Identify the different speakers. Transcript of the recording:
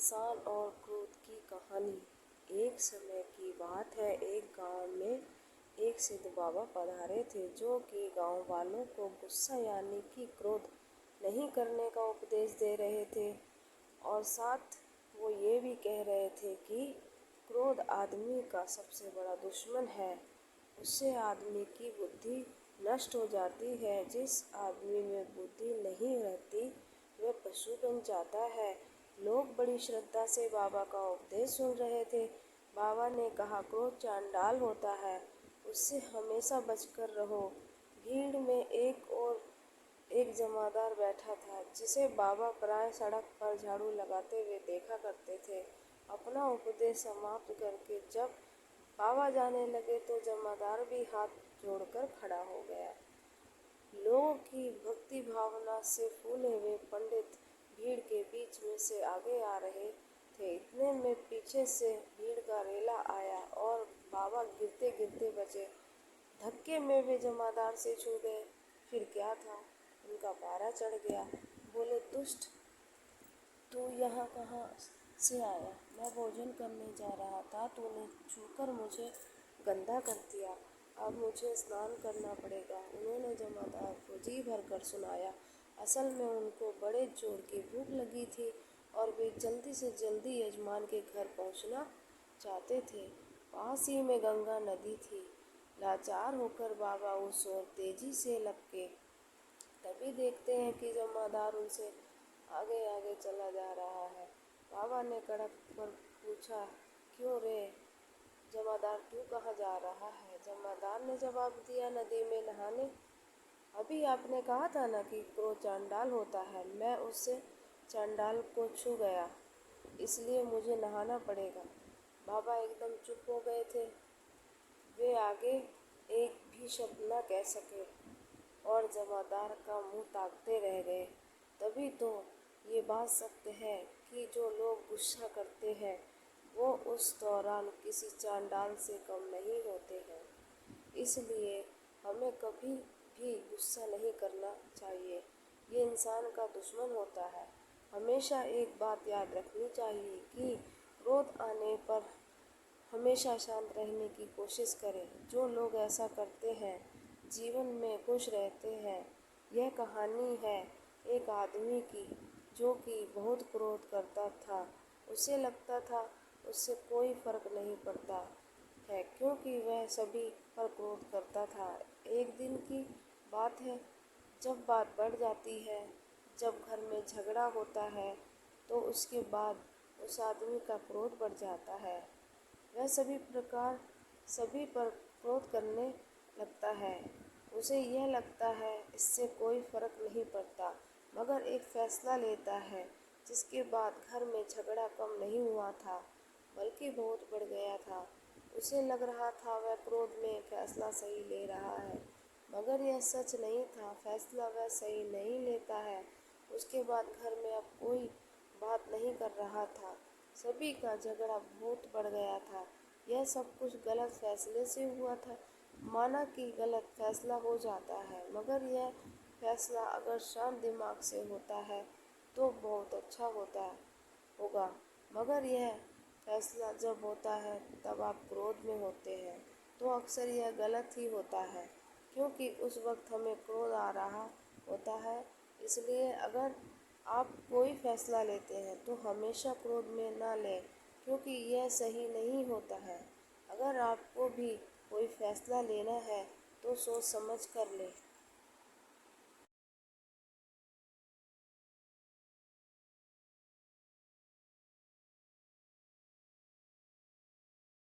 Speaker 1: इंसान और क्रोध की कहानी। एक समय की बात है, एक गांव में एक सिद्ध बाबा पधारे थे, जो कि गांव वालों को गुस्सा यानी कि क्रोध नहीं करने का उपदेश दे रहे थे। और साथ वो ये भी कह रहे थे कि क्रोध आदमी का सबसे बड़ा दुश्मन है। उससे आदमी की बुद्धि नष्ट हो जाती है। जिस आदमी में बुद्धि नहीं रहती वह पशु बन जाता है। लोग बड़ी श्रद्धा से बाबा का उपदेश सुन रहे थे। बाबा ने कहा, क्रोध चांडाल होता है, उससे हमेशा बचकर रहो। भीड़ में एक जमादार बैठा था, जिसे बाबा प्राय सड़क पर झाड़ू लगाते हुए देखा करते थे। अपना उपदेश समाप्त करके जब बाबा जाने लगे तो जमादार भी हाथ जोड़कर खड़ा हो गया। लोगों की भक्ति भावना से फूले हुए पंडित भीड़ के बीच में से आगे आ रहे थे। इतने में पीछे से भीड़ का रेला आया और बाबा गिरते गिरते बचे। धक्के में वे जमादार से छू गए। फिर क्या था, उनका पारा चढ़ गया। बोले, दुष्ट, तू यहाँ कहाँ से आया? मैं भोजन करने जा रहा था, तूने छूकर मुझे गंदा कर दिया। अब मुझे स्नान करना पड़ेगा। उन्होंने जमादार को जी भरकर सुनाया। असल में उनको बड़े जोर की भूख लगी थी और वे जल्दी से जल्दी यजमान के घर पहुंचना चाहते थे। पास ही में गंगा नदी थी। लाचार होकर बाबा उस ओर तेजी से लपके। तभी देखते हैं कि जमादार उनसे आगे आगे चला जा रहा है। बाबा ने कड़क कर पूछा, क्यों रे जमादार, तू कहाँ जा रहा है? जमादार ने जवाब दिया, नदी में नहाने। अभी आपने कहा था ना कि क्रोध चांडाल होता है। मैं उससे चांडाल को छू गया, इसलिए मुझे नहाना पड़ेगा। बाबा एकदम चुप हो गए थे। वे आगे एक भी शब्द न कह सके और जमादार का मुंह ताकते रह गए। तभी तो ये बात सत्य है कि जो लोग गुस्सा करते हैं वो उस दौरान किसी चांडाल से कम नहीं होते हैं। इसलिए हमें कभी भी गुस्सा नहीं करना चाहिए। ये इंसान का दुश्मन होता है। हमेशा एक बात याद रखनी चाहिए कि क्रोध आने पर हमेशा शांत रहने की कोशिश करें। जो लोग ऐसा करते हैं जीवन में खुश रहते हैं। यह कहानी है एक आदमी की, जो कि बहुत क्रोध करता था। उसे लगता था उससे कोई फर्क नहीं पड़ता है, क्योंकि वह सभी पर क्रोध करता था। एक दिन की बात है, जब बात बढ़ जाती है, जब घर में झगड़ा होता है, तो उसके बाद उस आदमी का क्रोध बढ़ जाता है। वह सभी पर क्रोध करने लगता है। उसे यह लगता है इससे कोई फर्क नहीं पड़ता, मगर एक फैसला लेता है, जिसके बाद घर में झगड़ा कम नहीं हुआ था, बल्कि बहुत बढ़ गया था। उसे लग रहा था वह क्रोध में फैसला सही ले रहा है, मगर यह सच नहीं था। फैसला वह सही नहीं लेता है। उसके बाद घर में अब कोई बात नहीं कर रहा था। सभी का झगड़ा बहुत बढ़ गया था। यह सब कुछ गलत फैसले से हुआ था। माना कि गलत फैसला हो जाता है, मगर यह फैसला अगर शांत दिमाग से होता है तो बहुत अच्छा होगा। मगर यह फैसला जब होता है तब आप क्रोध में होते हैं, तो अक्सर यह गलत ही होता है, क्योंकि उस वक्त हमें क्रोध आ रहा होता है। इसलिए अगर आप कोई फैसला लेते हैं तो हमेशा क्रोध में ना लें, क्योंकि यह सही नहीं होता है। अगर आपको भी कोई फैसला लेना है तो सोच समझ कर लें।